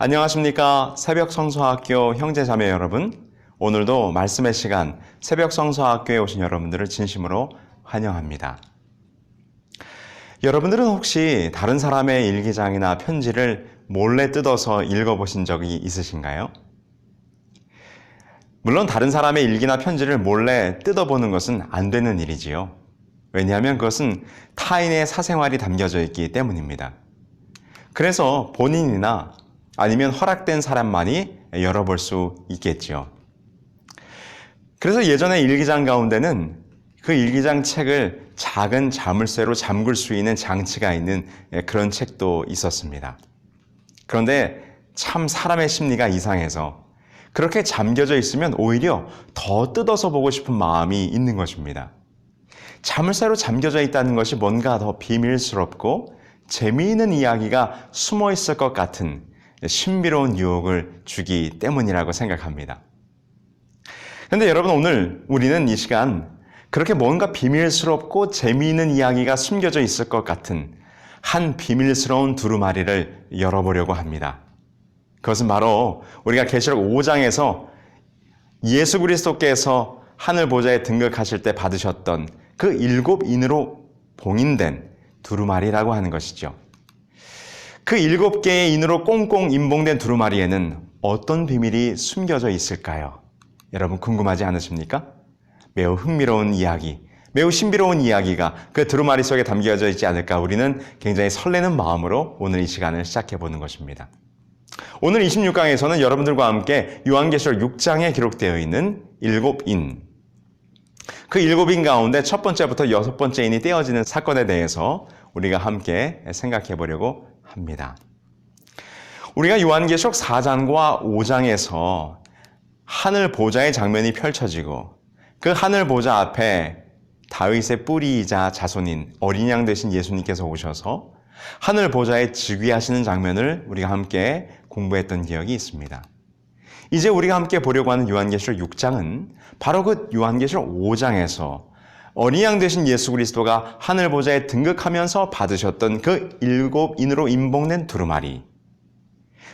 안녕하십니까. 새벽 성서학교 형제자매 여러분. 오늘도 말씀의 시간 새벽 성서학교에 오신 여러분들을 진심으로 환영합니다. 여러분들은 혹시 다른 사람의 일기장이나 편지를 몰래 뜯어서 읽어보신 적이 있으신가요? 물론 다른 사람의 일기나 편지를 몰래 뜯어보는 것은 안 되는 일이지요. 왜냐하면 그것은 타인의 사생활이 담겨져 있기 때문입니다. 그래서 본인이나 아니면 허락된 사람만이 열어볼 수 있겠지요. 그래서 예전에 일기장 가운데는 그 일기장 책을 작은 자물쇠로 잠글 수 있는 장치가 있는 그런 책도 있었습니다. 그런데 참 사람의 심리가 이상해서 그렇게 잠겨져 있으면 오히려 더 뜯어서 보고 싶은 마음이 있는 것입니다. 자물쇠로 잠겨져 있다는 것이 뭔가 더 비밀스럽고 재미있는 이야기가 숨어 있을 것 같은 신비로운 유혹을 주기 때문이라고 생각합니다. 그런데 여러분, 오늘 우리는 이 시간 그렇게 뭔가 비밀스럽고 재미있는 이야기가 숨겨져 있을 것 같은 한 비밀스러운 두루마리를 열어보려고 합니다. 그것은 바로 우리가 계시록 5장에서 예수 그리스도께서 하늘 보좌에 등극하실 때 받으셨던 그 7인으로 봉인된 두루마리라고 하는 것이죠. 그 7개의 인으로 꽁꽁 임봉된 두루마리에는 어떤 비밀이 숨겨져 있을까요? 여러분 궁금하지 않으십니까? 매우 흥미로운 이야기, 매우 신비로운 이야기가 그 두루마리 속에 담겨져 있지 않을까 우리는 굉장히 설레는 마음으로 오늘 이 시간을 시작해 보는 것입니다. 오늘 26강에서는 여러분들과 함께 요한계시록 6장에 기록되어 있는 7인, 그 7인 가운데 첫 번째부터 6번째 인이 떼어지는 사건에 대해서 우리가 함께 생각해 보려고 합니다. 우리가 요한계시록 4장과 5장에서 하늘 보좌의 장면이 펼쳐지고 그 하늘 보좌 앞에 다윗의 뿌리이자 자손인 어린 양 되신 예수님께서 오셔서 하늘 보좌에 즉위하시는 장면을 우리가 함께 공부했던 기억이 있습니다. 이제 우리가 함께 보려고 하는 요한계시록 6장은 바로 그 요한계시록 5장에서 어린 양 되신 예수 그리스도가 하늘 보좌에 등극하면서 받으셨던 그 7인으로 임봉된 두루마리,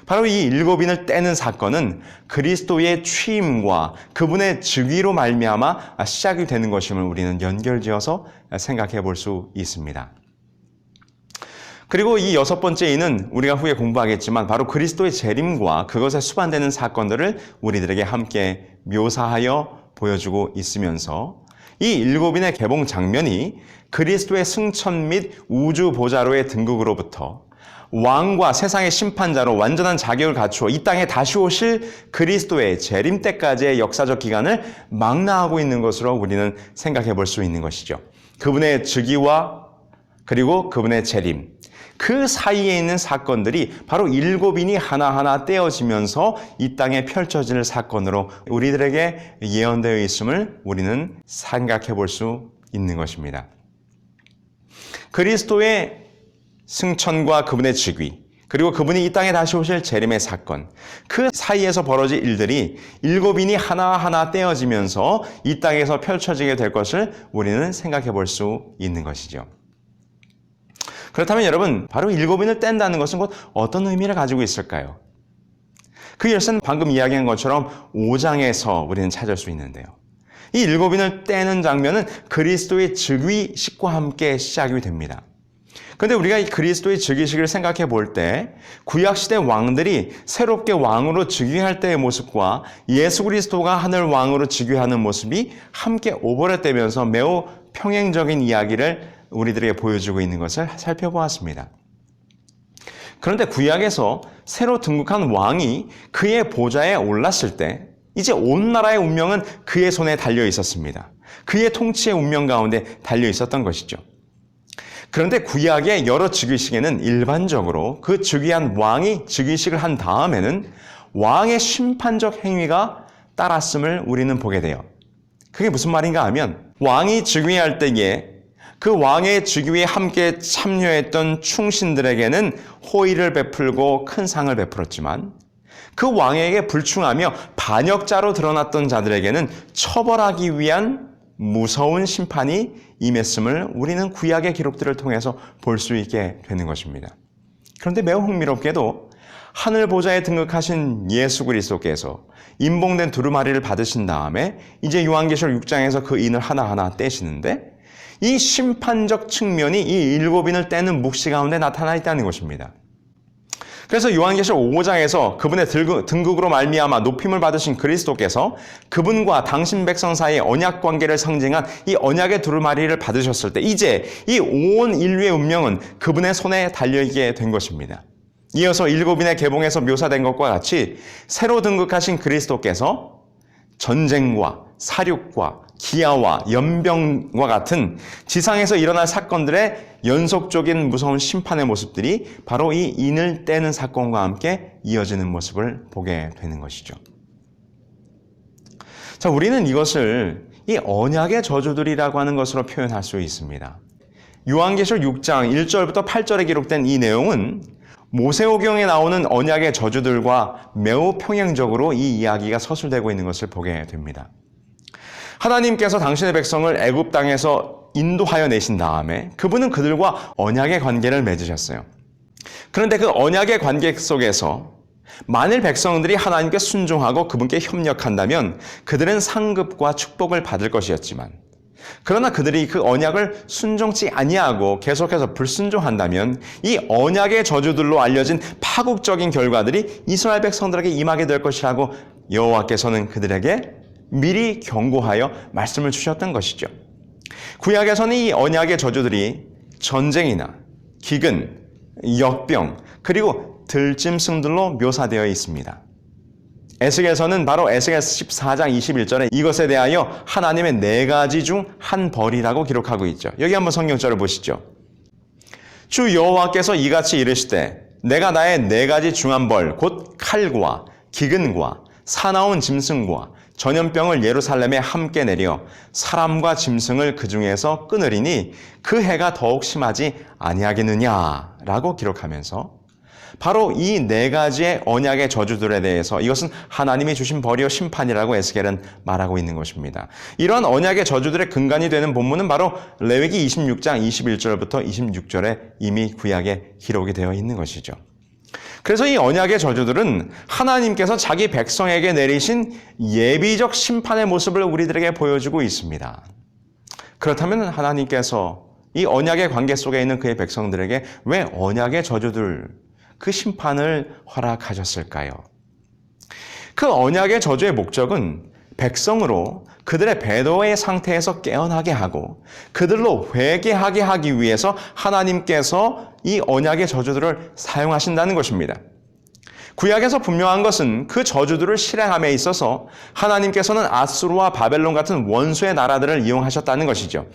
바로 이 7인을 떼는 사건은 그리스도의 취임과 그분의 즉위로 말미암아 시작이 되는 것임을 우리는 연결지어서 생각해 볼 수 있습니다. 그리고 이 6번째 인은 우리가 후에 공부하겠지만 바로 그리스도의 재림과 그것에 수반되는 사건들을 우리들에게 함께 묘사하여 보여주고 있으면서 이 7인의 개봉 장면이 그리스도의 승천 및 우주 보좌로의 등극으로부터 왕과 세상의 심판자로 완전한 자격을 갖추어 이 땅에 다시 오실 그리스도의 재림 때까지의 역사적 기간을 망라하고 있는 것으로 우리는 생각해 볼 수 있는 것이죠. 그분의 즉위와 그리고 그분의 재림, 그 사이에 있는 사건들이 바로 7인이 하나하나 떼어지면서 이 땅에 펼쳐질 사건으로 우리들에게 예언되어 있음을 우리는 생각해 볼 수 있는 것입니다. 그리스도의 승천과 그분의 즉위, 그리고 그분이 이 땅에 다시 오실 재림의 사건, 그 사이에서 벌어질 일들이 7인이 하나하나 떼어지면서 이 땅에서 펼쳐지게 될 것을 우리는 생각해 볼 수 있는 것이죠. 그렇다면 여러분, 바로 7인을 뗀다는 것은 곧 어떤 의미를 가지고 있을까요? 그 열쇠는 방금 이야기한 것처럼 5장에서 우리는 찾을 수 있는데요. 이 7인을 떼는 장면은 그리스도의 즉위식과 함께 시작이 됩니다. 그런데 우리가 이 그리스도의 즉위식을 생각해 볼 때 구약시대 왕들이 새롭게 왕으로 즉위할 때의 모습과 예수 그리스도가 하늘 왕으로 즉위하는 모습이 함께 오버랩되면서 매우 평행적인 이야기를 우리들에게 보여주고 있는 것을 살펴보았습니다. 그런데 구약에서 새로 등극한 왕이 그의 보좌에 올랐을 때 이제 온 나라의 운명은 그의 손에 달려 있었습니다. 그의 통치의 운명 가운데 달려 있었던 것이죠. 그런데 구약의 여러 즉위식에는 일반적으로 그 즉위한 왕이 즉위식을 한 다음에는 왕의 심판적 행위가 따랐음을 우리는 보게 돼요. 그게 무슨 말인가 하면 왕이 즉위할 때에 그 왕의 즉위에 함께 참여했던 충신들에게는 호의를 베풀고 큰 상을 베풀었지만 그 왕에게 불충하며 반역자로 드러났던 자들에게는 처벌하기 위한 무서운 심판이 임했음을 우리는 구약의 기록들을 통해서 볼 수 있게 되는 것입니다. 그런데 매우 흥미롭게도 하늘 보좌에 등극하신 예수 그리스도께서 임봉된 두루마리를 받으신 다음에 이제 요한계시록 6장에서 그 인을 하나하나 떼시는데 이 심판적 측면이 이 7인을 떼는 묵시 가운데 나타나 있다는 것입니다. 그래서 요한계시록 5장에서 그분의 등극으로 말미암아 높임을 받으신 그리스도께서 그분과 당신 백성 사이의 언약 관계를 상징한 이 언약의 두루마리를 받으셨을 때 이제 이 온 인류의 운명은 그분의 손에 달려있게 된 것입니다. 이어서 7인의 계봉에서 묘사된 것과 같이 새로 등극하신 그리스도께서 전쟁과 사륙과 기아와 연병과 같은 지상에서 일어날 사건들의 연속적인 무서운 심판의 모습들이 바로 이 인을 떼는 사건과 함께 이어지는 모습을 보게 되는 것이죠. 자, 우리는 이것을 이 언약의 저주들이라고 하는 것으로 표현할 수 있습니다. 요한계시록 6장 1절부터 8절에 기록된 이 내용은 모세오경에 나오는 언약의 저주들과 매우 평행적으로 이 이야기가 서술되고 있는 것을 보게 됩니다. 하나님께서 당신의 백성을 애굽 땅에서 인도하여 내신 다음에 그분은 그들과 언약의 관계를 맺으셨어요. 그런데 그 언약의 관계 속에서 만일 백성들이 하나님께 순종하고 그분께 협력한다면 그들은 상급과 축복을 받을 것이었지만 그러나 그들이 그 언약을 순종치 아니하고 계속해서 불순종한다면 이 언약의 저주들로 알려진 파국적인 결과들이 이스라엘 백성들에게 임하게 될 것이라고 여호와께서는 그들에게 미리 경고하여 말씀을 주셨던 것이죠. 구약에서는 이 언약의 저주들이 전쟁이나 기근, 역병, 그리고 들짐승들로 묘사되어 있습니다. 에스겔서는 바로 에스겔 14장 21절에 이것에 대하여 하나님의 4가지 중 한 벌이라고 기록하고 있죠. 여기 한번 성경절을 보시죠. 주 여호와께서 이같이 이르시되 내가 나의 4가지 중한 벌 곧 칼과 기근과 사나운 짐승과 전염병을 예루살렘에 함께 내려 사람과 짐승을 그 중에서 끊으리니 그 해가 더욱 심하지 아니하겠느냐라고 기록하면서 바로 이 4가지의 언약의 저주들에 대해서 이것은 하나님이 주신 벌이요 심판이라고 에스겔은 말하고 있는 것입니다. 이러한 언약의 저주들의 근간이 되는 본문은 바로 레위기 26장 21절부터 26절에 이미 구약에 기록이 되어 있는 것이죠. 그래서 이 언약의 저주들은 하나님께서 자기 백성에게 내리신 예비적 심판의 모습을 우리들에게 보여주고 있습니다. 그렇다면 하나님께서 이 언약의 관계 속에 있는 그의 백성들에게 왜 언약의 저주들, 그 심판을 허락하셨을까요? 그 언약의 저주의 목적은 백성으로 그들의 배도의 상태에서 깨어나게 하고 그들로 회개하게 하기 위해서 하나님께서 이 언약의 저주들을 사용하신다는 것입니다. 구약에서 분명한 것은 그 저주들을 실행함에 있어서 하나님께서는 아수르와 바벨론 같은 원수의 나라들을 이용하셨다는 것이죠.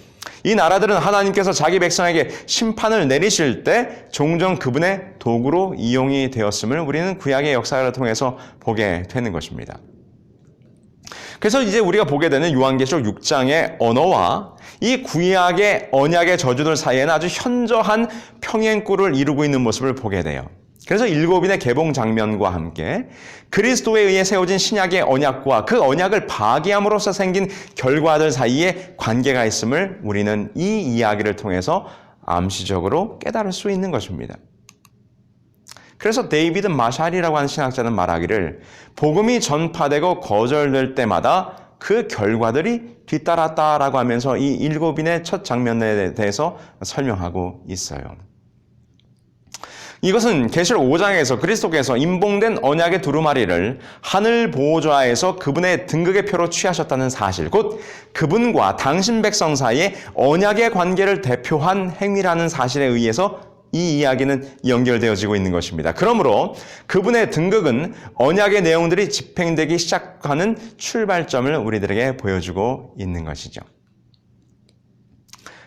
이 나라들은 하나님께서 자기 백성에게 심판을 내리실 때 종종 그분의 도구로 이용이 되었음을 우리는 구약의 역사를 통해서 보게 되는 것입니다. 그래서 이제 우리가 보게 되는 요한계시록 6장의 언어와 이 구약의 언약의 저주들 사이에는 아주 현저한 평행구를 이루고 있는 모습을 보게 돼요. 그래서 7인의 개봉 장면과 함께 그리스도에 의해 세워진 신약의 언약과 그 언약을 파기함으로써 생긴 결과들 사이에 관계가 있음을 우리는 이 이야기를 통해서 암시적으로 깨달을 수 있는 것입니다. 그래서 데이비드 마샬이라고 하는 신학자는 말하기를 복음이 전파되고 거절될 때마다 그 결과들이 뒤따랐다라고 하면서 이 7인의 첫 장면에 대해서 설명하고 있어요. 이것은 계시록 5장에서 그리스도께서 임봉된 언약의 두루마리를 하늘 보호좌에서 그분의 등극의 표로 취하셨다는 사실, 곧 그분과 당신 백성 사이에 언약의 관계를 대표한 행위라는 사실에 의해서 이 이야기는 연결되어지고 있는 것입니다. 그러므로 그분의 등극은 언약의 내용들이 집행되기 시작하는 출발점을 우리들에게 보여주고 있는 것이죠.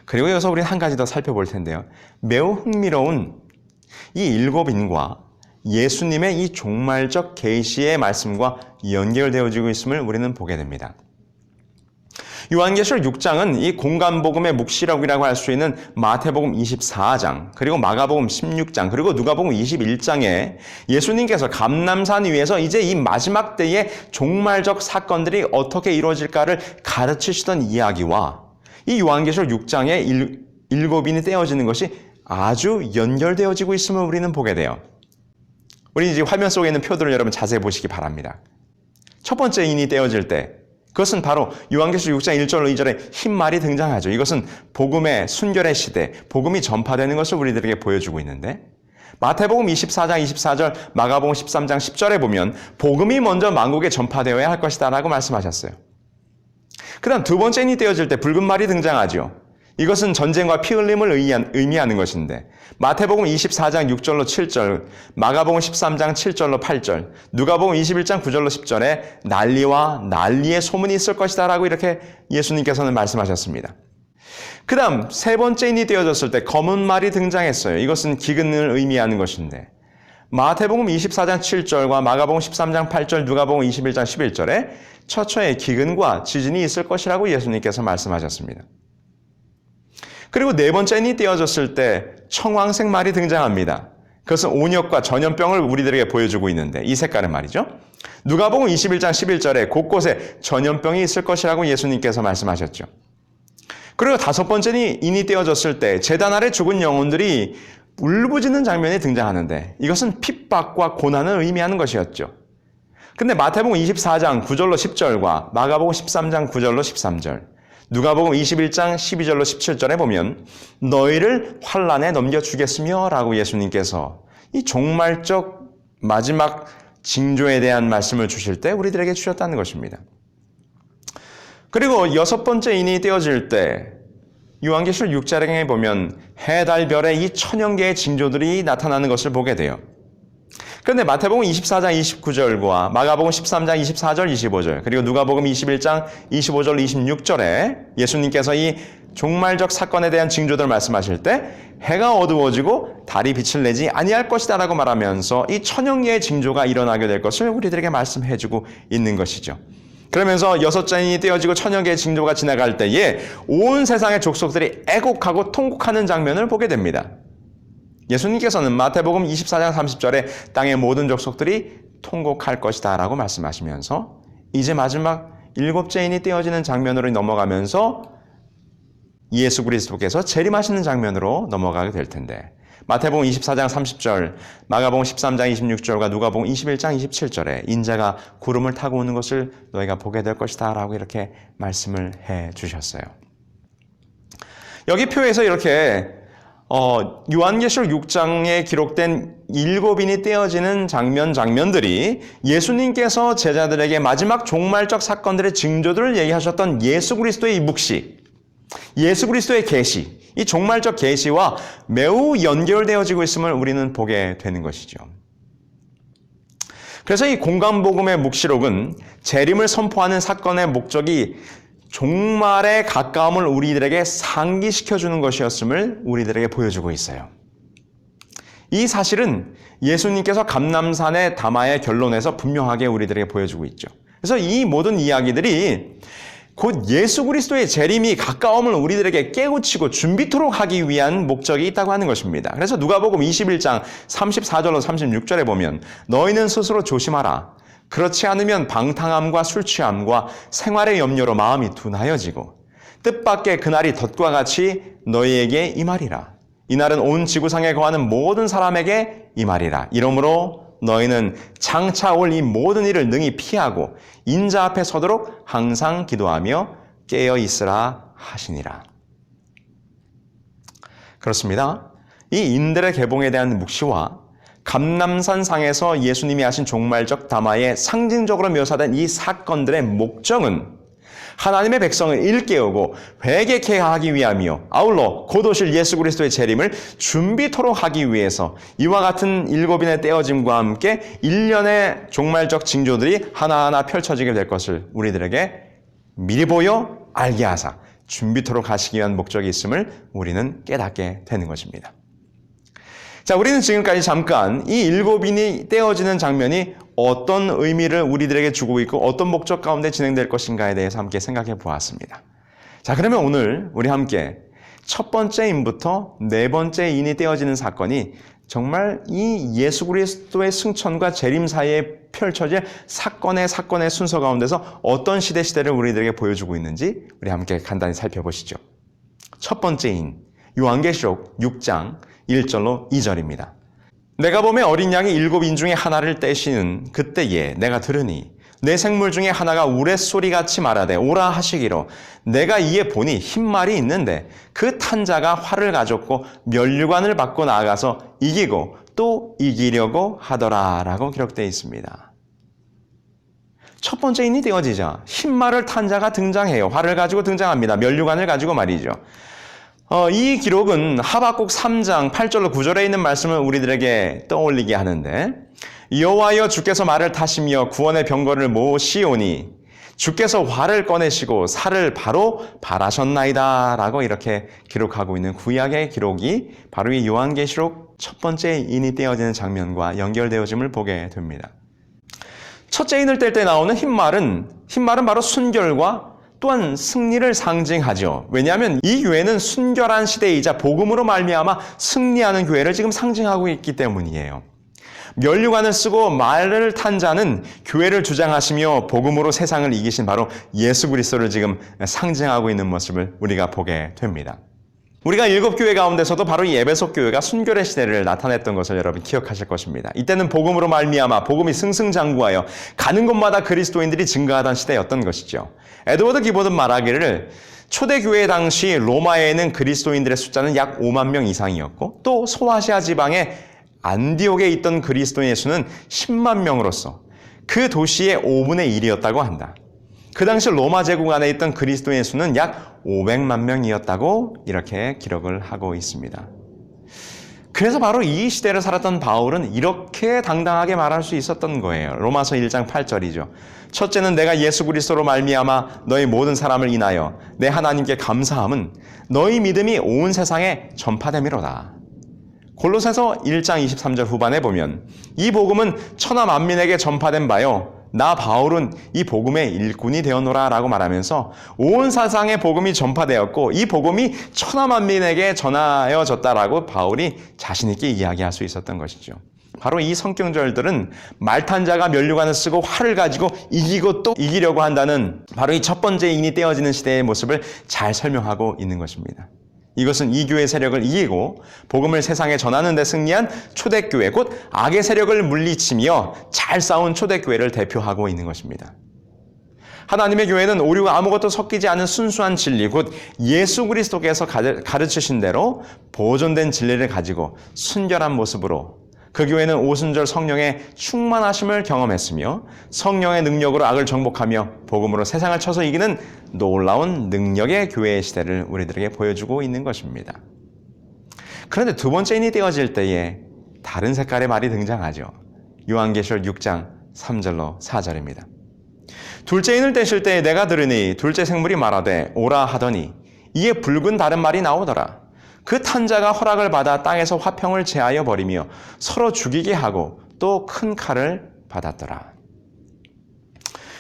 그리고 여기서 우리는 한 가지 더 살펴볼 텐데요. 매우 흥미로운 이 7인과 예수님의 이 종말적 계시의 말씀과 연결되어지고 있음을 우리는 보게 됩니다. 요한계시록 6장은 이 공간복음의 묵시록이라고 할 수 있는 마태복음 24장, 그리고 마가복음 16장, 그리고 누가복음 21장에 예수님께서 감람산 위에서 이제 이 마지막 때의 종말적 사건들이 어떻게 이루어질까를 가르치시던 이야기와 이 요한계시록 6장의 7인이 떼어지는 것이 아주 연결되어지고 있음을 우리는 보게 돼요. 우리 이제 화면 속에 있는 표들을 여러분 자세히 보시기 바랍니다. 첫 번째 인이 떼어질 때 그것은 바로 요한계시록 6장 1절 2절에 흰 말이 등장하죠. 이것은 복음의 순결의 시대, 복음이 전파되는 것을 우리들에게 보여주고 있는데 마태복음 24장 24절, 마가복음 13장 10절에 보면 복음이 먼저 만국에 전파되어야 할 것이다 라고 말씀하셨어요. 그 다음 두 번째 인이 떼어질 때 붉은 말이 등장하죠. 이것은 전쟁과 피 흘림을 의미하는 것인데 마태복음 24장 6절로 7절, 마가복음 13장 7절로 8절, 누가복음 21장 9절로 10절에 난리와 난리의 소문이 있을 것이다 라고 이렇게 예수님께서는 말씀하셨습니다. 그 다음 세 번째 인이 떼어졌을 때 검은 말이 등장했어요. 이것은 기근을 의미하는 것인데 마태복음 24장 7절과 마가복음 13장 8절, 누가복음 21장 11절에 처처에 기근과 지진이 있을 것이라고 예수님께서 말씀하셨습니다. 그리고 네 번째 인이 떼어졌을 때 청황색 말이 등장합니다. 그것은 온역과 전염병을 우리들에게 보여주고 있는데 이 색깔은 말이죠. 누가복음 21장 11절에 곳곳에 전염병이 있을 것이라고 예수님께서 말씀하셨죠. 그리고 다섯 번째 인이 떼어졌을 때 제단 아래 죽은 영혼들이 울부짖는 장면이 등장하는데 이것은 핍박과 고난을 의미하는 것이었죠. 근데 마태복음 24장 9절로 10절과 마가복음 13장 9절로 13절, 누가복음 21장 12절로 17절에 보면 너희를 환난에 넘겨주겠으며 라고 예수님께서 이 종말적 마지막 징조에 대한 말씀을 주실 때 우리들에게 주셨다는 것입니다. 그리고 여섯 번째 인이 떼어질 때 요한계시록 6장에 보면 해, 달, 별의 이 천연 개의 징조들이 나타나는 것을 보게 돼요. 그런데 마태복음 24장 29절과 마가복음 13장 24절 25절 그리고 누가복음 21장 25절 26절에 예수님께서 이 종말적 사건에 대한 징조들을 말씀하실 때 해가 어두워지고 달이 빛을 내지 아니할 것이다 라고 말하면서 이 천연계의 징조가 일어나게 될 것을 우리들에게 말씀해주고 있는 것이죠. 그러면서 여섯 잔이 떼어지고 천연계의 징조가 지나갈 때에 온 세상의 족속들이 애곡하고 통곡하는 장면을 보게 됩니다. 예수님께서는 마태복음 24장 30절에 땅의 모든 족속들이 통곡할 것이다 라고 말씀하시면서 이제 마지막 일곱째 인이 떼어지는 장면으로 넘어가면서 예수 그리스도께서 재림하시는 장면으로 넘어가게 될 텐데 마태복음 24장 30절, 마가복음 13장 26절과 누가복음 21장 27절에 인자가 구름을 타고 오는 것을 너희가 보게 될 것이다 라고 이렇게 말씀을 해 주셨어요. 여기 표에서 이렇게 요한계시록 6장에 기록된 일곱인이 떼어지는 장면들이 예수님께서 제자들에게 마지막 종말적 사건들의 징조들을 얘기하셨던 예수 그리스도의 이 묵시, 예수 그리스도의 계시, 이 종말적 계시와 매우 연결되어지고 있음을 우리는 보게 되는 것이죠. 그래서 이 공간복음의 묵시록은 재림을 선포하는 사건의 목적이 종말의 가까움을 우리들에게 상기시켜주는 것이었음을 우리들에게 보여주고 있어요. 이 사실은 예수님께서 감람산의 담화의 결론에서 분명하게 우리들에게 보여주고 있죠. 그래서 이 모든 이야기들이 곧 예수 그리스도의 재림이 가까움을 우리들에게 깨우치고 준비토록 하기 위한 목적이 있다고 하는 것입니다. 그래서 누가복음 21장 34절로 36절에 보면 너희는 스스로 조심하라. 그렇지 않으면 방탕함과 술취함과 생활의 염려로 마음이 둔하여지고 뜻밖의 그날이 덫과 같이 너희에게 임하리라. 이날은 온 지구상에 거하는 모든 사람에게 임하리라. 이러므로 너희는 장차 올 이 모든 일을 능히 피하고 인자 앞에 서도록 항상 기도하며 깨어 있으라 하시니라. 그렇습니다. 이 인들의 개봉에 대한 묵시와 감람산 상에서 예수님이 하신 종말적 담화에 상징적으로 묘사된 이 사건들의 목적은 하나님의 백성을 일깨우고 회개케 하기 위함이요 아울러 곧 오실 예수 그리스도의 재림을 준비토록 하기 위해서 이와 같은 일곱인의 떼어짐과 함께 일련의 종말적 징조들이 하나하나 펼쳐지게 될 것을 우리들에게 미리 보여 알게 하사 준비토록 하시기 위한 목적이 있음을 우리는 깨닫게 되는 것입니다. 자, 우리는 지금까지 잠깐 이 일곱인이 떼어지는 장면이 어떤 의미를 우리들에게 주고 있고 어떤 목적 가운데 진행될 것인가에 대해서 함께 생각해 보았습니다. 자, 그러면 오늘 우리 함께 첫 번째 인부터 네 번째 인이 떼어지는 사건이 정말 이 예수 그리스도의 승천과 재림 사이에 펼쳐질 사건의 순서 가운데서 어떤 시대를 우리들에게 보여주고 있는지 우리 함께 간단히 살펴보시죠. 첫 번째 인, 요한계시록 6장 1절로 2절입니다. 내가 보매 어린 양이 7인 중에 하나를 떼시는 그때에 내가 들으니 내 생물 중에 하나가 우레소리같이 말하되 오라 하시기로 내가 이에 보니 흰말이 있는데 그 탄자가 활을 가졌고 면류관을 받고 나아가서 이기고 또 이기려고 하더라 라고 기록되어 있습니다. 첫 번째 인이 되어지자 흰말을 탄 자가 등장해요. 활을 가지고 등장합니다. 면류관을 가지고 말이죠. 이 기록은 하박국 3장 8절로 9절에 있는 말씀을 우리들에게 떠올리게 하는데 여호와여 주께서 말을 타시며 구원의 병거를 모시오니 주께서 활을 꺼내시고 살을 바로 발하셨나이다 라고 이렇게 기록하고 있는 구약의 기록이 바로 이 요한계시록 첫 번째 인이 떼어지는 장면과 연결되어짐을 보게 됩니다. 첫째 인을 뗄 때 나오는 흰말은 바로 순결과 또한 승리를 상징하죠. 왜냐하면 이 교회는 순결한 시대이자 복음으로 말미암아 승리하는 교회를 지금 상징하고 있기 때문이에요. 면류관을 쓰고 말을 탄 자는 교회를 주장하시며 복음으로 세상을 이기신 바로 예수 그리스도를 지금 상징하고 있는 모습을 우리가 보게 됩니다. 우리가 7교회 가운데서도 바로 이 에베소 교회가 순결의 시대를 나타냈던 것을 여러분 기억하실 것입니다. 이때는 복음으로 말미암아 복음이 승승장구하여 가는 곳마다 그리스도인들이 증가하던 시대였던 것이죠. 에드워드 기보든 말하기를 초대교회 당시 로마에는 그리스도인들의 숫자는 약 5만 명 이상이었고 또 소아시아 지방의 안디옥에 있던 그리스도인의 수는 10만 명으로서 그 도시의 5분의 1이었다고 한다. 그 당시 로마 제국 안에 있던 그리스도인의 수는 약 500만 명이었다고 이렇게 기록을 하고 있습니다. 그래서 바로 이 시대를 살았던 바울은 이렇게 당당하게 말할 수 있었던 거예요. 로마서 1장 8절이죠. 첫째는 내가 예수 그리스도로 말미암아 너희 모든 사람을 인하여 내 하나님께 감사함은 너희 믿음이 온 세상에 전파됨이로다. 골로새서 1장 23절 후반에 보면 이 복음은 천하 만민에게 전파된 바요 나 바울은 이 복음의 일꾼이 되었노라 라고 말하면서 온 세상에 복음이 전파되었고 이 복음이 천하 만민에게 전하여졌다라고 바울이 자신 있게 이야기할 수 있었던 것이죠. 바로 이 성경절들은 말탄 자가 면류관을 쓰고 활을 가지고 이기고 또 이기려고 한다는 바로 이 첫 번째 인이 떼어지는 시대의 모습을 잘 설명하고 있는 것입니다. 이것은 이 교회 세력을 이기고 복음을 세상에 전하는 데 승리한 초대교회 곧 악의 세력을 물리치며 잘 싸운 초대교회를 대표하고 있는 것입니다. 하나님의 교회는 오류가 아무것도 섞이지 않은 순수한 진리 곧 예수 그리스도께서 가르치신 대로 보존된 진리를 가지고 순결한 모습으로 그 교회는 오순절 성령의 충만하심을 경험했으며 성령의 능력으로 악을 정복하며 복음으로 세상을 쳐서 이기는 놀라운 능력의 교회의 시대를 우리들에게 보여주고 있는 것입니다. 그런데 두 번째 인이 떼어질 때에 다른 색깔의 말이 등장하죠. 요한계시록 6장 3절로 4절입니다. 둘째 인을 떼실 때에 내가 들으니 둘째 생물이 말하되 오라 하더니 이에 붉은 다른 말이 나오더라. 그 탄자가 허락을 받아 땅에서 화평을 제하여 버리며 서로 죽이게 하고 또 큰 칼을 받았더라.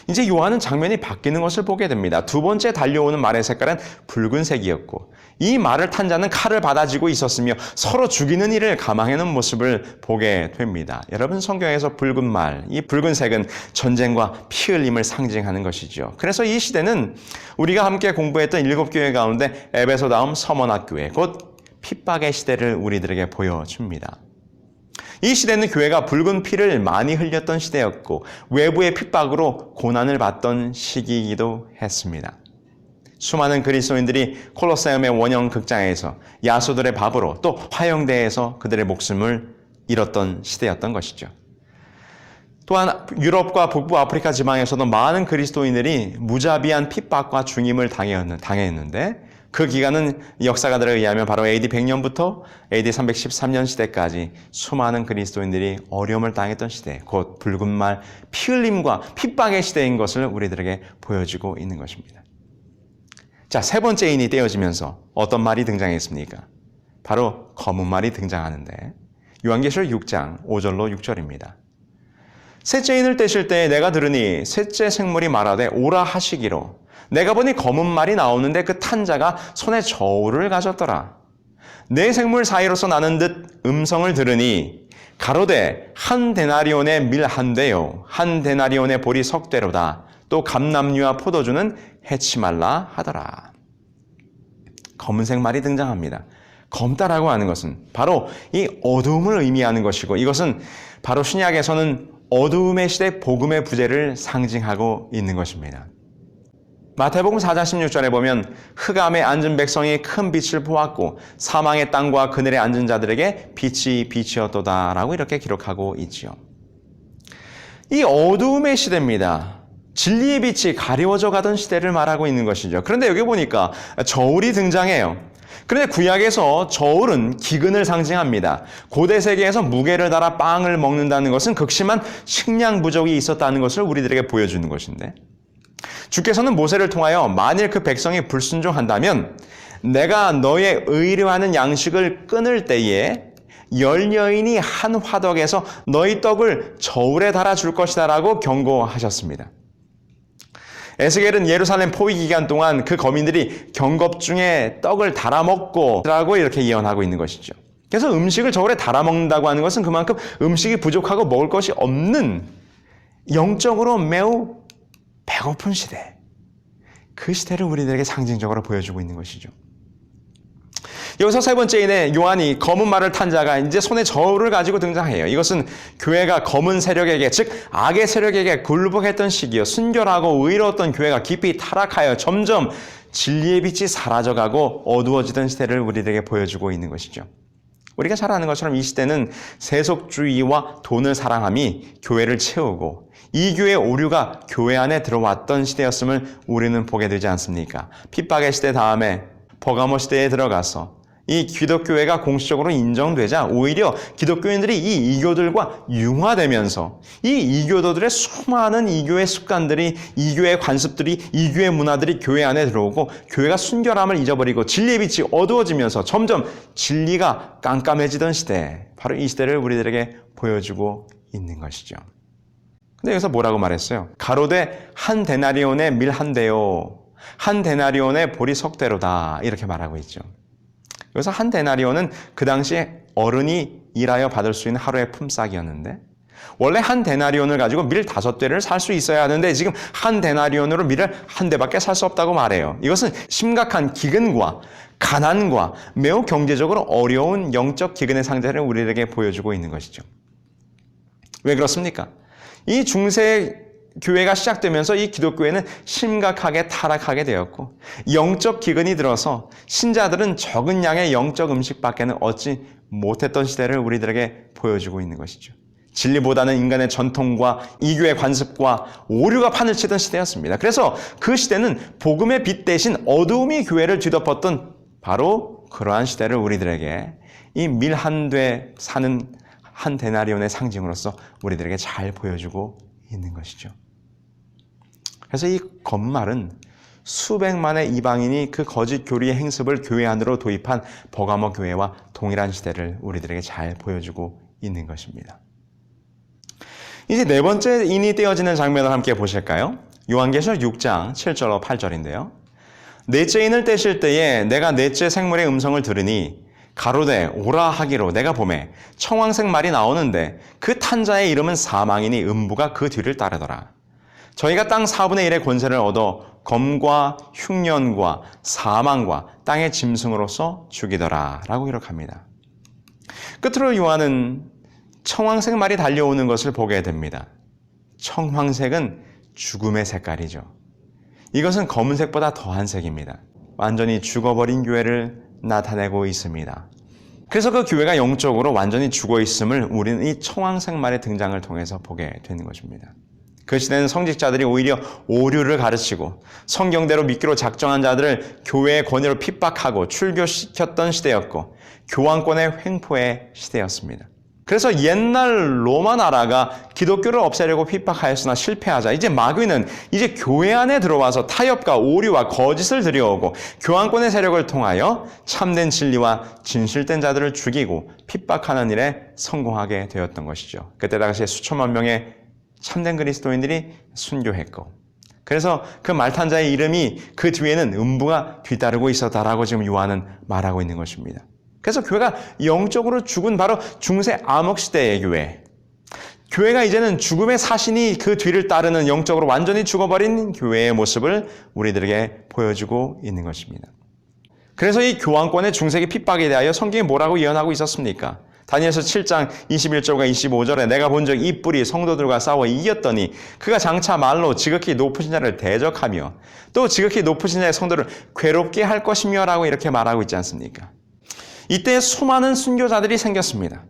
이제 요한은 장면이 바뀌는 것을 보게 됩니다. 두 번째 달려오는 말의 색깔은 붉은색이었고 이 말을 탄 자는 칼을 받아쥐고 있었으며 서로 죽이는 일을 감행하는 모습을 보게 됩니다. 여러분 성경에서 붉은 말, 이 붉은색은 전쟁과 피 흘림을 상징하는 것이죠. 그래서 이 시대는 우리가 함께 공부했던 7교회 가운데 에베소 다음 서머나교회 곧 핍박의 시대를 우리들에게 보여줍니다. 이 시대는 교회가 붉은 피를 많이 흘렸던 시대였고 외부의 핍박으로 고난을 받던 시기이기도 했습니다. 수많은 그리스도인들이 콜로세움의 원형 극장에서 야수들의 밥으로 또 화형대에서 그들의 목숨을 잃었던 시대였던 것이죠. 또한 유럽과 북부 아프리카 지방에서도 많은 그리스도인들이 무자비한 핍박과 중임을 당했는데 그 기간은 역사가들에 의하면 바로 AD 100년부터 AD 313년 시대까지 수많은 그리스도인들이 어려움을 당했던 시대, 곧 붉은 말, 피 흘림과 핍박의 시대인 것을 우리들에게 보여주고 있는 것입니다. 자, 세 번째 인이 떼어지면서 어떤 말이 등장했습니까? 바로 검은 말이 등장하는데 요한계시록 6장 5절로 6절입니다. 셋째 인을 떼실 때에 내가 들으니 셋째 생물이 말하되 오라 하시기로 내가 보니 검은 말이 나오는데 그 탄자가 손에 저울을 가졌더라. 네 생물 사이로서 나는 듯 음성을 들으니 가로되 한 데나리온의 밀 한 대요 한 데나리온의 보리 석 대로다. 또 감람류와 포도주는 해치 말라 하더라. 검은색 말이 등장합니다. 검다라고 하는 것은 바로 이 어두움을 의미하는 것이고 이것은 바로 신약에서는 어두움의 시대 복음의 부재를 상징하고 있는 것입니다. 마태복음 4장 16절에 보면 흑암에 앉은 백성이 큰 빛을 보았고 사망의 땅과 그늘에 앉은 자들에게 빛이 빛이었도다 라고 이렇게 기록하고 있지요. 이 어두움의 시대입니다. 진리의 빛이 가려워져 가던 시대를 말하고 있는 것이죠. 그런데 여기 보니까 저울이 등장해요. 그런데 구약에서 저울은 기근을 상징합니다. 고대 세계에서 무게를 달아 빵을 먹는다는 것은 극심한 식량 부족이 있었다는 것을 우리들에게 보여주는 것인데 주께서는 모세를 통하여 만일 그 백성이 불순종한다면 내가 너의 의뢰하는 양식을 끊을 때에 열 여인이 한 화덕에서 너희 떡을 저울에 달아줄 것이다 라고 경고하셨습니다. 에스겔은 예루살렘 포위 기간 동안 그 거민들이 경겁 중에 떡을 달아먹고 라고 이렇게 예언하고 있는 것이죠. 그래서 음식을 저울에 달아먹는다고 하는 것은 그만큼 음식이 부족하고 먹을 것이 없는 영적으로 매우 배고픈 시대, 그 시대를 우리들에게 상징적으로 보여주고 있는 것이죠. 여기서 세 번째인에 요한이 검은 말을 탄 자가 이제 손에 저울을 가지고 등장해요. 이것은 교회가 검은 세력에게, 즉 악의 세력에게 굴복했던 시기요. 순결하고 의로웠던 교회가 깊이 타락하여 점점 진리의 빛이 사라져가고 어두워지던 시대를 우리들에게 보여주고 있는 것이죠. 우리가 잘 아는 것처럼 이 시대는 세속주의와 돈을 사랑함이 교회를 채우고 이교의 오류가 교회 안에 들어왔던 시대였음을 우리는 보게 되지 않습니까? 핍박의 시대 다음에 버가모 시대에 들어가서 이 기독교회가 공식적으로 인정되자 오히려 기독교인들이 이 이교들과 융화되면서 이 이교도들의 수많은 이교의 습관들이, 이교의 관습들이, 이교의 문화들이 교회 안에 들어오고 교회가 순결함을 잊어버리고 진리의 빛이 어두워지면서 점점 진리가 깜깜해지던 시대, 바로 이 시대를 우리들에게 보여주고 있는 것이죠. 근데 여기서 뭐라고 말했어요? 가로되 한 데나리온의 밀 한 대요, 한 데나리온의 보리 석 대로다, 이렇게 말하고 있죠. 여기서 한 데나리온은 그 당시에 어른이 일하여 받을 수 있는 하루의 품삯이었는데 원래 한 데나리온을 가지고 밀 5대를 살 수 있어야 하는데 지금 한 데나리온으로 밀을 한 대밖에 살 수 없다고 말해요. 이것은 심각한 기근과 가난과 매우 경제적으로 어려운 영적 기근의 상태를 우리에게 보여주고 있는 것이죠. 왜 그렇습니까? 이 중세 교회가 시작되면서 이 기독교회는 심각하게 타락하게 되었고 영적 기근이 들어서 신자들은 적은 양의 영적 음식밖에는 얻지 못했던 시대를 우리들에게 보여주고 있는 것이죠. 진리보다는 인간의 전통과 이교의 관습과 오류가 판을 치던 시대였습니다. 그래서 그 시대는 복음의 빛 대신 어두움이 교회를 뒤덮었던 바로 그러한 시대를 우리들에게 이 밀 한 대 사는 한 데나리온의 상징으로서 우리들에게 잘 보여주고 있는 것이죠. 그래서 이 검말은 수백만의 이방인이 그 거짓 교리의 행습을 교회 안으로 도입한 버가모 교회와 동일한 시대를 우리들에게 잘 보여주고 있는 것입니다. 이제 네 번째 인이 떼어지는 장면을 함께 보실까요? 요한계시록 6장 7절로 8절인데요. 넷째 인을 떼실 때에 내가 넷째 생물의 음성을 들으니 가로되 오라 하기로 내가 보매 청황색 말이 나오는데 그 탄 자의 이름은 사망이니 음부가 그 뒤를 따르더라. 저희가 땅 4분의 1의 권세를 얻어 검과 흉년과 사망과 땅의 짐승으로서 죽이더라 라고 기록합니다. 끝으로 요한은 청황색 말이 달려오는 것을 보게 됩니다. 청황색은 죽음의 색깔이죠. 이것은 검은색보다 더한 색입니다. 완전히 죽어버린 교회를 나타내고 있습니다. 그래서 그 교회가 영적으로 완전히 죽어 있음을 우리는 이 청황색 말의 등장을 통해서 보게 되는 것입니다. 그 시대는 성직자들이 오히려 오류를 가르치고 성경대로 믿기로 작정한 자들을 교회의 권위로 핍박하고 출교시켰던 시대였고 교황권의 횡포의 시대였습니다. 그래서 옛날 로마 나라가 기독교를 없애려고 핍박하였으나 실패하자 이제 마귀는 이제 교회 안에 들어와서 타협과 오류와 거짓을 들여오고 교황권의 세력을 통하여 참된 진리와 진실된 자들을 죽이고 핍박하는 일에 성공하게 되었던 것이죠. 그때 당시에 수천만 명의 참된 그리스도인들이 순교했고 그래서 그 말탄자의 이름이 그 뒤에는 음부가 뒤따르고 있었다라고 지금 요한은 말하고 있는 것입니다. 그래서 교회가 영적으로 죽은 바로 중세 암흑시대의 교회. 교회가 이제는 죽음의 사신이 그 뒤를 따르는 영적으로 완전히 죽어버린 교회의 모습을 우리들에게 보여주고 있는 것입니다. 그래서 이 교황권의 중세기 핍박에 대하여 성경이 뭐라고 예언하고 있었습니까? 다니엘서 7장 21절과 25절에 내가 본 적 이 뿔이 성도들과 싸워 이겼더니 그가 장차 말로 지극히 높으신 자를 대적하며 또 지극히 높으신 자의 성도를 괴롭게 할 것이며 라고 이렇게 말하고 있지 않습니까? 이때 수많은 순교자들이 생겼습니다.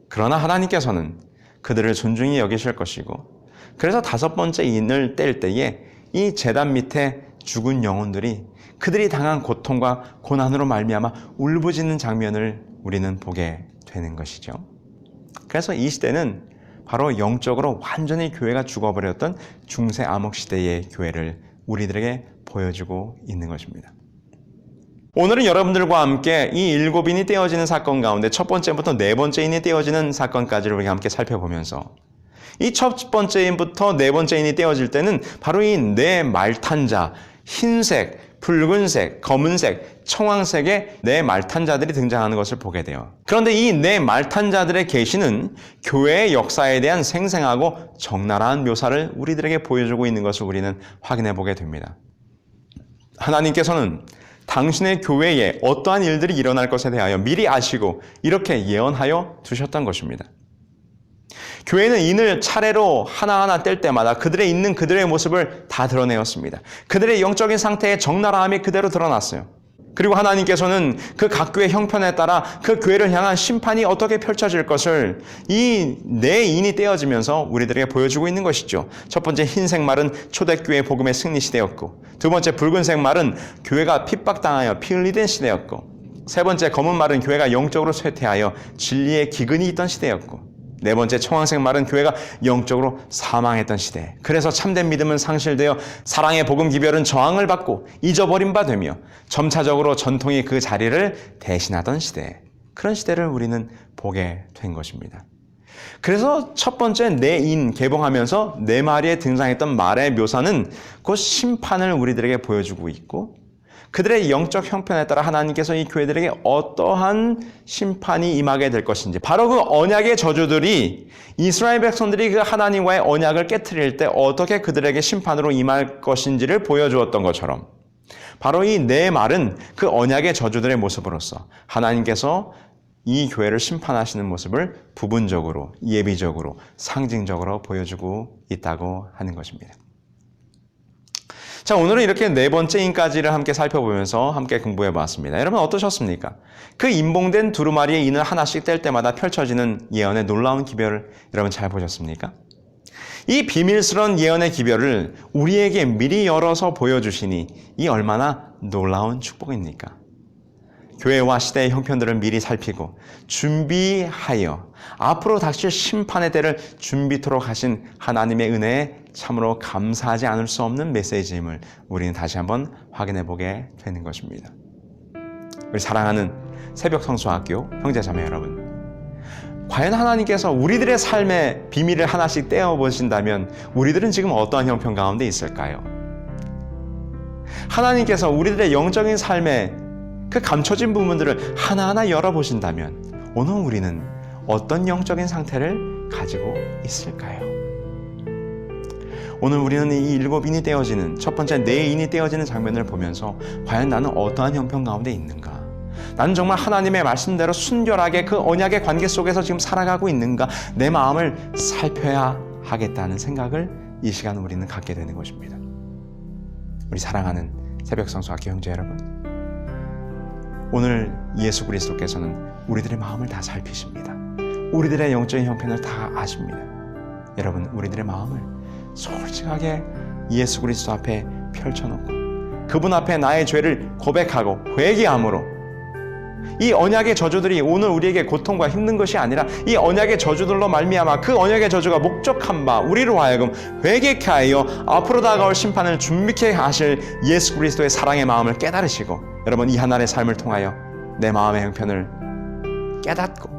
그러나 하나님께서는 그들을 존중히 여기실 것이고 그래서 다섯 번째 인을 뗄 때에 이 제단 밑에 죽은 영혼들이 그들이 당한 고통과 고난으로 말미암아 울부짖는 장면을 우리는 보게 되는 것이죠. 그래서 이 시대는 바로 영적으로 완전히 교회가 죽어버렸던 중세 암흑 시대의 교회를 우리들에게 보여주고 있는 것입니다. 오늘은 여러분들과 함께 이 일곱 인이 떼어지는 사건 가운데 첫 번째부터 네 번째 인이 떼어지는 사건까지를 우리가 함께 살펴보면서 이 첫 번째 인부터 네 번째 인이 떼어질 때는 바로 이 네 말탄 자, 흰색, 붉은색, 검은색, 청황색의 네 말탄자들이 등장하는 것을 보게 돼요. 그런데 이 네 말탄자들의 계시는 교회의 역사에 대한 생생하고 적나라한 묘사를 우리들에게 보여주고 있는 것을 우리는 확인해 보게 됩니다. 하나님께서는 당신의 교회에 어떠한 일들이 일어날 것에 대하여 미리 아시고 이렇게 예언하여 두셨던 것입니다. 교회는 인을 차례로 하나하나 뗄 때마다 그들의 있는 그들의 모습을 다 드러내었습니다. 그들의 영적인 상태의 적나라함이 그대로 드러났어요. 그리고 하나님께서는 그 각 교회 형편에 따라 그 교회를 향한 심판이 어떻게 펼쳐질 것을 이 네 인이 떼어지면서 우리들에게 보여주고 있는 것이죠. 첫 번째 흰색 말은 초대교회 복음의 승리 시대였고, 두 번째 붉은색 말은 교회가 핍박당하여 피 흘리던 시대였고, 세 번째 검은 말은 교회가 영적으로 쇠퇴하여 진리의 기근이 있던 시대였고, 네 번째 청황색 말은 교회가 영적으로 사망했던 시대. 그래서 참된 믿음은 상실되어 사랑의 복음 기별은 저항을 받고 잊어버린 바 되며 점차적으로 전통이 그 자리를 대신하던 시대. 그런 시대를 우리는 보게 된 것입니다. 그래서 첫 번째 네 인 개봉하면서 네 마리에 등장했던 말의 묘사는 곧 심판을 우리들에게 보여주고 있고 그들의 영적 형편에 따라 하나님께서 이 교회들에게 어떠한 심판이 임하게 될 것인지, 바로 그 언약의 저주들이 이스라엘 백성들이 그 하나님과의 언약을 깨트릴 때 어떻게 그들에게 심판으로 임할 것인지를 보여주었던 것처럼, 바로 이 네 말은 그 언약의 저주들의 모습으로서 하나님께서 이 교회를 심판하시는 모습을 부분적으로, 예비적으로, 상징적으로 보여주고 있다고 하는 것입니다. 자, 오늘은 이렇게 네 번째 인까지를 함께 살펴보면서 함께 공부해 보았습니다. 여러분 어떠셨습니까? 그 임봉된 두루마리의 인을 하나씩 뗄 때마다 펼쳐지는 예언의 놀라운 기별을 여러분 잘 보셨습니까? 이 비밀스러운 예언의 기별을 우리에게 미리 열어서 보여주시니 이 얼마나 놀라운 축복입니까? 교회와 시대의 형편들을 미리 살피고 준비하여 앞으로 닥칠 심판의 때를 준비토록 하신 하나님의 은혜에 참으로 감사하지 않을 수 없는 메시지임을 우리는 다시 한번 확인해 보게 되는 것입니다. 우리 사랑하는 새벽성수학교 형제자매 여러분, 과연 하나님께서 우리들의 삶의 비밀을 하나씩 떼어보신다면 우리들은 지금 어떠한 형편 가운데 있을까요? 하나님께서 우리들의 영적인 삶의 그 감춰진 부분들을 하나하나 열어보신다면 오늘 우리는 어떤 영적인 상태를 가지고 있을까요? 오늘 우리는 이 일곱 인이 떼어지는, 첫 번째 네 인이 떼어지는 장면을 보면서 과연 나는 어떠한 형편 가운데 있는가? 나는 정말 하나님의 말씀대로 순결하게 그 언약의 관계 속에서 지금 살아가고 있는가? 내 마음을 살펴야 하겠다는 생각을 이 시간 우리는 갖게 되는 것입니다. 우리 사랑하는 새벽성수학교 형제 여러분, 오늘 예수 그리스도께서는 우리들의 마음을 다 살피십니다. 우리들의 영적인 형편을 다 아십니다. 여러분, 우리들의 마음을 솔직하게 예수 그리스도 앞에 펼쳐놓고 그분 앞에 나의 죄를 고백하고 회개함으로 이 언약의 저주들이 오늘 우리에게 고통과 힘든 것이 아니라 이 언약의 저주들로 말미암아 그 언약의 저주가 목적한 바 우리로 하여금 회개케 하여 앞으로 다가올 심판을 준비케 하실 예수 그리스도의 사랑의 마음을 깨달으시고, 여러분 이 하나의 삶을 통하여 내 마음의 형편을 깨닫고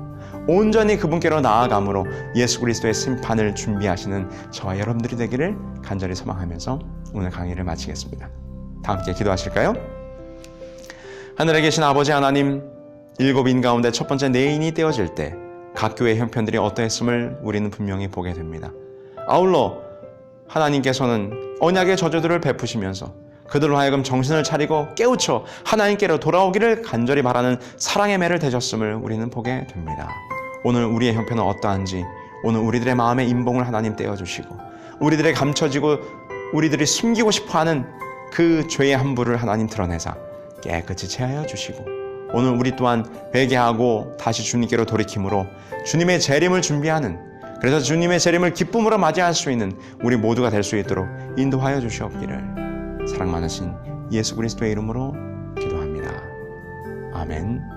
온전히 그분께로 나아감으로 예수 그리스도의 심판을 준비하시는 저와 여러분들이 되기를 간절히 소망하면서 오늘 강의를 마치겠습니다. 다 함께 기도하실까요? 하늘에 계신 아버지 하나님, 일곱 인 가운데 첫 번째 네 인이 떼어질 때 각 교회의 형편들이 어떠했음을 우리는 분명히 보게 됩니다. 아울러 하나님께서는 언약의 저주들을 베푸시면서 그들로 하여금 정신을 차리고 깨우쳐 하나님께로 돌아오기를 간절히 바라는 사랑의 매를 되셨음을 우리는 보게 됩니다. 오늘 우리의 형편은 어떠한지, 오늘 우리들의 마음의 인봉을 하나님 떼어주시고 우리들의 감춰지고 우리들이 숨기고 싶어하는 그 죄의 함부를 하나님 드러내사 깨끗이 제하여 주시고, 오늘 우리 또한 회개하고 다시 주님께로 돌이킴으로 주님의 재림을 준비하는, 그래서 주님의 재림을 기쁨으로 맞이할 수 있는 우리 모두가 될 수 있도록 인도하여 주시옵기를 사랑 많으신 예수 그리스도의 이름으로 기도합니다. 아멘.